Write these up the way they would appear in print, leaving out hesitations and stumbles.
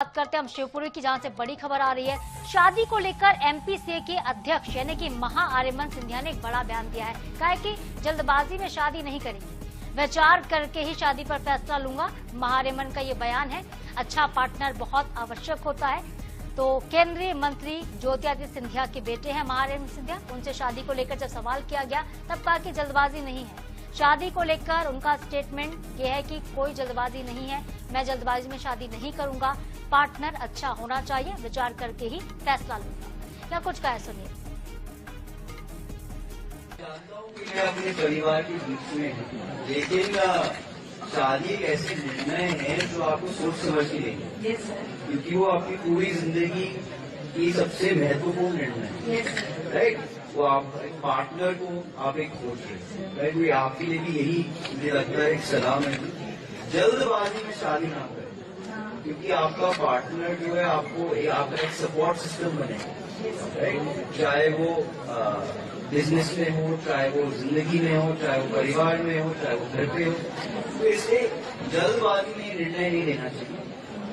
बात करते हैं हम शिवपुरी की, जहां से बड़ी खबर आ रही है। शादी को लेकर एमपीसीए के अध्यक्ष यानी कि महाआर्यमन सिंधिया ने एक बड़ा बयान दिया है। कहा है कि जल्दबाजी में शादी नहीं करेंगे, विचार करके ही शादी पर फैसला लूंगा। महाआर्यमन का ये बयान है। अच्छा पार्टनर बहुत आवश्यक होता है। तो केंद्रीय मंत्री ज्योतिरादित्य सिंधिया के बेटे हैं महाआर्यमन सिंधिया। उनसे शादी को लेकर जब सवाल किया गया तब कहा कि जल्दबाजी नहीं है। शादी को लेकर उनका स्टेटमेंट ये है कि कोई जल्दबाजी नहीं है, मैं जल्दबाजी में शादी नहीं करूंगा, पार्टनर अच्छा होना चाहिए, विचार करके ही फैसला लूंगा। क्या कुछ कहा है, सुनिए। मैं अपने परिवार के बीच में हूँ, लेकिन शादी एक ऐसे निर्णय है जो आपको सोच समझ के लेंगे, क्योंकि वो आपकी पूरी जिंदगी की सबसे महत्वपूर्ण निर्णय है, राइट। वो आप एक पार्टनर को आप एक खोज रहे हैं, राइट। वो आपके लिए भी यही मुझे लगता है एक सलाह है, जल्दबाजी में शादी ना करें, क्योंकि आपका पार्टनर जो है आपको आपका एक सपोर्ट सिस्टम बनेगा, राइट। चाहे वो बिजनेस में हो, चाहे वो जिंदगी में हो, चाहे वो परिवार में हो, चाहे वो घर पे हो, तो इसे जल्दबाजी में निर्णय नहीं लेना चाहिए।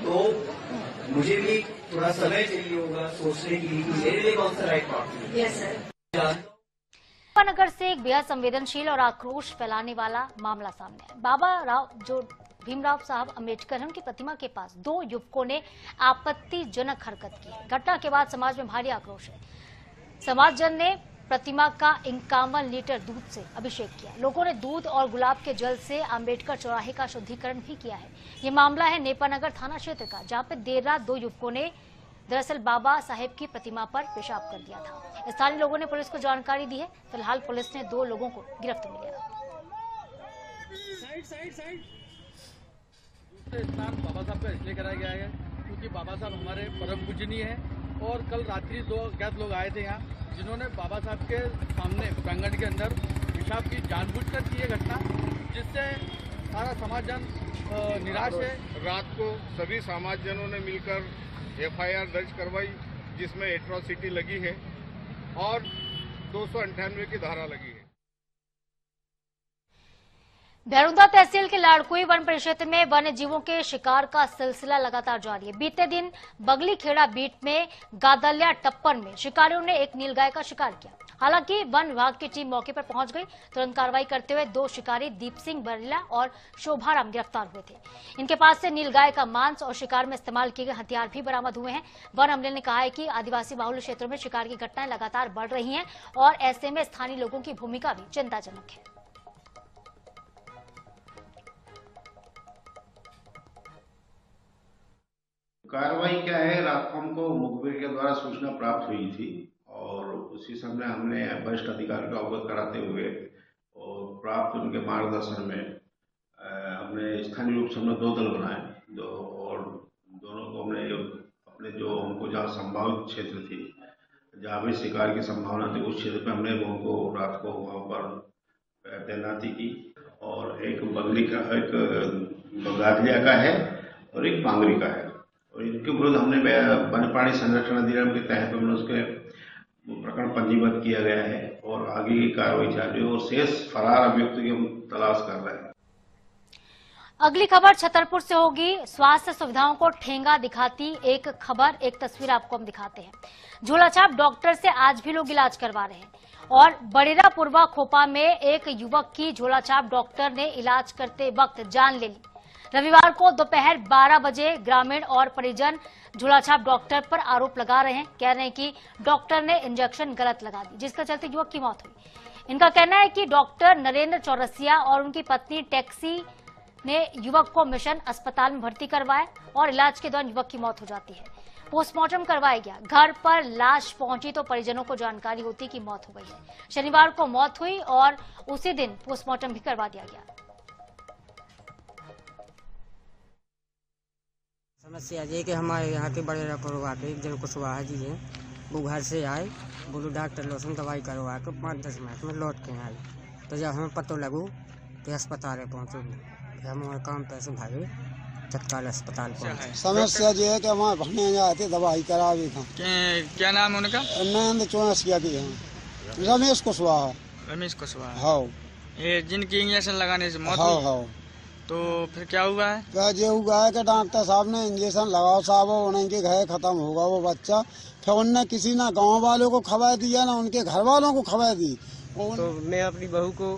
तो मुझे भी थोड़ा समय चाहिए होगा सोचने के लिए कि मेरे लिए कौन सा राइट पार्टनर है। नगर से एक बेहद संवेदनशील और आक्रोश फैलाने वाला मामला सामने है। बाबा राव जो भीमराव साहब अम्बेडकर हैं, उनकी प्रतिमा के पास दो युवकों ने आपत्तिजनक हरकत की है। घटना के बाद समाज में भारी आक्रोश है। समाजजन ने प्रतिमा का 51 लीटर दूध से अभिषेक किया। लोगों ने दूध और गुलाब के जल से अम्बेडकर चौराहे का शुद्धिकरण भी किया है। ये मामला है नेपानगर थाना क्षेत्र का, जहां पे देर रात दो युवकों ने दरअसल बाबा साहेब की प्रतिमा पर पेशाब कर दिया था। स्थानीय लोगों ने पुलिस को जानकारी दी है। फिलहाल पुलिस ने दो लोगों को गिरफ्त में लिया। स्नान बाबा साहब का इसलिए कराया गया है क्योंकि बाबा साहब हमारे परम पूजनीय हैं और कल रात्रि दो अज्ञात लोग आए थे यहाँ, जिन्होंने बाबा साहब के सामने प्रांगण के अंदर पेशाब की जानबूझकर की है घटना, जिससे सारा समाजजन निराश है। रात को सभी समाजजनों ने मिलकर एफआईआर दर्ज करवाई, जिसमें एट्रोसिटी लगी है और 298 की धारा लगी है। भैरुंदा तहसील के लाड़कुई वन परिक्षेत्र में वन्य जीवों के शिकार का सिलसिला लगातार जारी है। बीते दिन बगली खेड़ा बीट में गादल्या टप्पन में शिकारियों ने एक नीलगाय का शिकार किया। हालांकि वन विभाग की टीम मौके पर पहुंच गई। तुरंत कार्रवाई करते हुए दो शिकारी दीप सिंह बरेला और शोभाराम गिरफ्तार हुए थे। इनके पास से नीलगाय का मांस और शिकार में इस्तेमाल किए गए हथियार भी बरामद हुए हैं। वन अमले ने कहा है कि आदिवासी बाहुल्य क्षेत्रों में शिकार की घटनाएं लगातार बढ़ रही हैं और ऐसे में स्थानीय लोगों की भूमिका भी चिंताजनक है। कार्रवाई क्या है, रात को हमको मुखबिर के द्वारा सूचना प्राप्त हुई थी और उसी समय हमने वरिष्ठ अधिकारी को अवगत कराते हुए और प्राप्त उनके मार्गदर्शन में हमने स्थानीय रूप से हमने दो दल बनाए और दोनों को हमने अपने जो हमको जहाँ संभावित क्षेत्र थी, जहाँ भी शिकार की संभावना थी, उस क्षेत्र में हमने उनको रात को वहाँ पर तैनाती की। और एक बगली का, एक गादलिया का है और एक बांगरी का है और इनके विरुद्ध हमने वन्य प्राणी संरक्षण अधिनियम के तहत हमने उसके प्रकरण पंजीबद्ध किया गया है और आगे की कार्रवाई जारी है और शेष फरार अभियुक्त की हम तलाश कर रहे हैं। अगली खबर छतरपुर से होगी। स्वास्थ्य सुविधाओं को ठेंगा दिखाती एक खबर, एक तस्वीर आपको हम दिखाते हैं। झोलाछाप डॉक्टर से आज भी लोग इलाज करवा रहे हैं और बड़ेरा पूर्वा खोपा में एक युवक की झोलाछाप डॉक्टर ने इलाज करते वक्त जान ले ली। रविवार को दोपहर 12 बजे ग्रामीण और परिजन झोलाछाप डॉक्टर पर आरोप लगा रहे हैं। कह रहे हैं कि डॉक्टर ने इंजेक्शन गलत लगा दी, जिसके चलते युवक की मौत हुई। इनका कहना है कि डॉक्टर नरेंद्र चौरसिया और उनकी पत्नी टैक्सी ने युवक को मिशन अस्पताल में भर्ती करवाया और इलाज के दौरान युवक की मौत हो जाती है। पोस्टमार्टम करवाया गया। घर पर लाश पहुंची तो परिजनों को जानकारी होती कि मौत हो गई है। शनिवार को मौत हुई और उसी दिन पोस्टमार्टम भी करवा दिया गया। समस्या ये कि हमारे यहाँ के बड़ेरा पुरवा के एक जन कुशवाहा जी हैं, वो घर से आए, बोलो डॉक्टर लोसन दवाई करवा के 5-10 मिनट में लौट के आए। तो जब हमें पता लगू कि अस्पताल पहुँचे, फिर हम वहाँ काम पैसे भागे तत्काल अस्पताल पहुँचे। समस्या ये है कि वहाँ भरने जाते दवाई करावे था। क्या नाम है उनका? नरेंद्र चौरसिया के हैं, रमेश कुशवाहा। रमेश कुशवाहा। हाँ, ये जिनकी इंजेक्शन लगाने से मौत हाँ हुई। हाँ तो फिर क्या हुआ है? क्या जो हुआ है कि डॉक्टर साहब ने इंजेक्शन लगाओ साहब, उनके घर खत्म होगा वो बच्चा। फिर उनने किसी ना गांव वालों को खबर दिया ना उनके घर वालों को खबर दी। तो मैं अपनी बहू को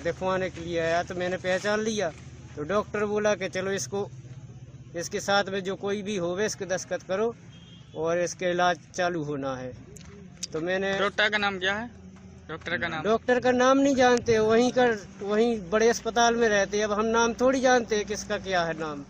दिखवाने के लिए आया तो मैंने पहचान लिया, तो डॉक्टर बोला कि चलो इसके साथ में जो कोई भी होवे इसके दस्तखत करो और इसके इलाज चालू होना है। तो मैंने डॉक्टर का नाम क्या है? डॉक्टर का नाम नहीं जानते, वहीं बड़े अस्पताल में रहते। अब हम नाम थोड़ी जानते हैं किसका क्या है नाम।